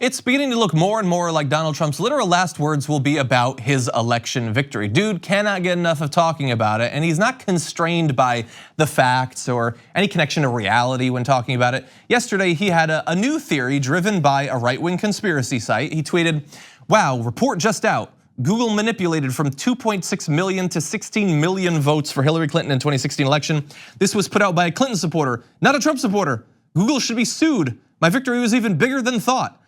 It's beginning to look more and more like Donald Trump's literal last words will be about his election victory. Dude cannot get enough of talking about it, and he's not constrained by the facts or any connection to reality when talking about it. Yesterday, he had a new theory driven by a right-wing conspiracy site. He tweeted, "Wow, report just out. Google manipulated from 2.6 million to 16 million votes for Hillary Clinton in 2016 election. This was put out by a Clinton supporter, not a Trump supporter. Google should be sued. My victory was even bigger than thought."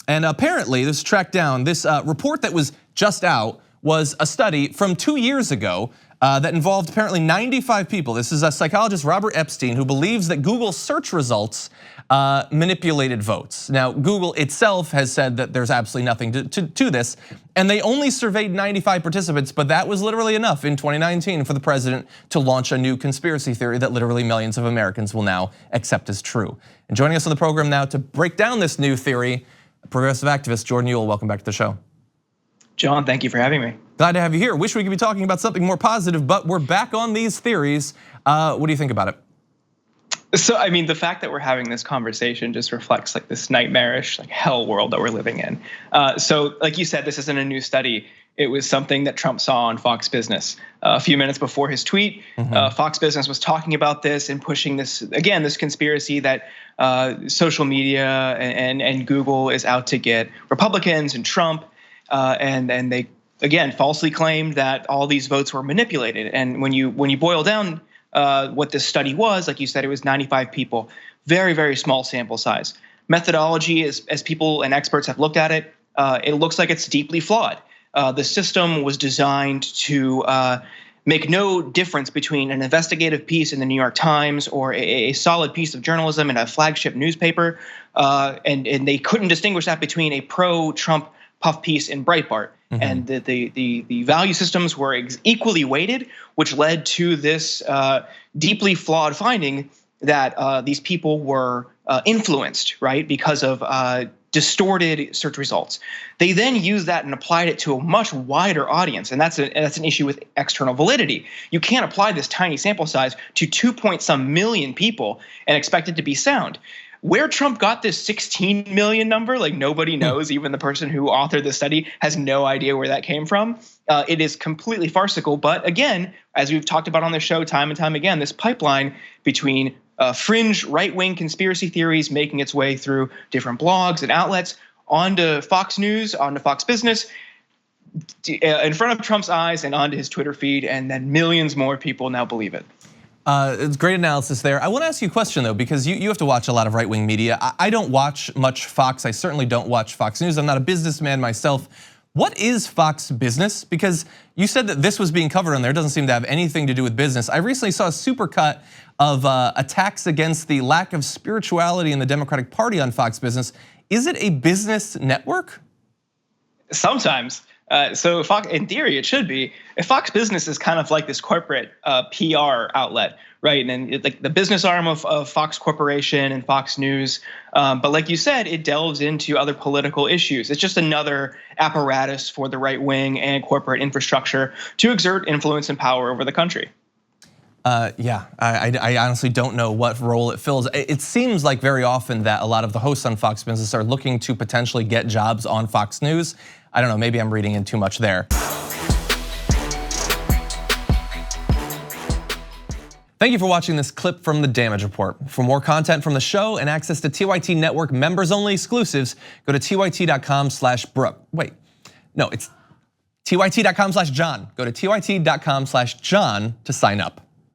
And apparently, this tracked down, this report that was just out was a study from 2 years ago that involved apparently 95 people. This is a psychologist, Robert Epstein, who believes that Google search results manipulated votes. Now, Google itself has said that there's absolutely nothing to this, and they only surveyed 95 participants, but that was literally enough in 2019 for the president to launch a new conspiracy theory that literally millions of Americans will now accept as true. And joining us on the program now to break down this new theory, progressive activist Jordan Uhl. Welcome back to the show. John, thank you for having me. Glad to have you here. Wish we could be talking about something more positive, but we're back on these theories. What do you think about it? So, I mean, the fact that we're having this conversation just reflects like this nightmarish, like hell world that we're living in. So, like you said, this isn't a new study. It was something that Trump saw on Fox Business a few minutes before his tweet. Fox Business was talking about this and pushing this, again, this conspiracy that social media and Google is out to get Republicans and Trump. And they, again, falsely claimed that all these votes were manipulated. And when you boil down what this study was, like you said, it was 95 people, very, very small sample size. Methodology, as people and experts have looked at it, it looks like it's deeply flawed. The system was designed to make no difference between an investigative piece in the New York Times or a solid piece of journalism in a flagship newspaper, and they couldn't distinguish that between a pro-Trump puff piece in Breitbart. And the value systems were equally weighted, which led to this deeply flawed finding that these people were influenced, right, because of distorted search results. They then used that and applied it to a much wider audience, and that's an issue with external validity. You can't apply this tiny sample size to 2-some million people and expect it to be sound. Where Trump got this 16 million number, like nobody knows. Even the person who authored the study has no idea where that came from. It is completely farcical. But again, as we've talked about on the show time and time again, this pipeline between fringe right-wing conspiracy theories making its way through different blogs and outlets onto Fox News, onto Fox Business, in front of Trump's eyes and onto his Twitter feed, and then millions more people now believe it. It's great analysis there. I want to ask you a question though, because you have to watch a lot of right-wing media. I don't watch much Fox. I certainly don't watch Fox News. I'm not a businessman myself. What is Fox Business? Because you said that this was being covered on there. It doesn't seem to have anything to do with business. I recently saw a supercut of attacks against the lack of spirituality in the Democratic Party on Fox Business. Is it a business network? Sometimes. So Fox, in theory, it should be. Fox Business is kind of like this corporate PR outlet, right? And like the business arm of Fox Corporation and Fox News. But like you said, it delves into other political issues. It's just another apparatus for the right wing and corporate infrastructure to exert influence and power over the country. Yeah, I honestly don't know what role it fills. It seems like very often that a lot of the hosts on Fox Business are looking to potentially get jobs on Fox News. I don't know, maybe I'm reading in too much there. Thank you for watching this clip from the Damage Report. For more content from the show and access to TYT Network members only exclusives, go to tyt.com/Brooke. Wait, no, it's tyt.com/John. Go to tyt.com/John to sign up.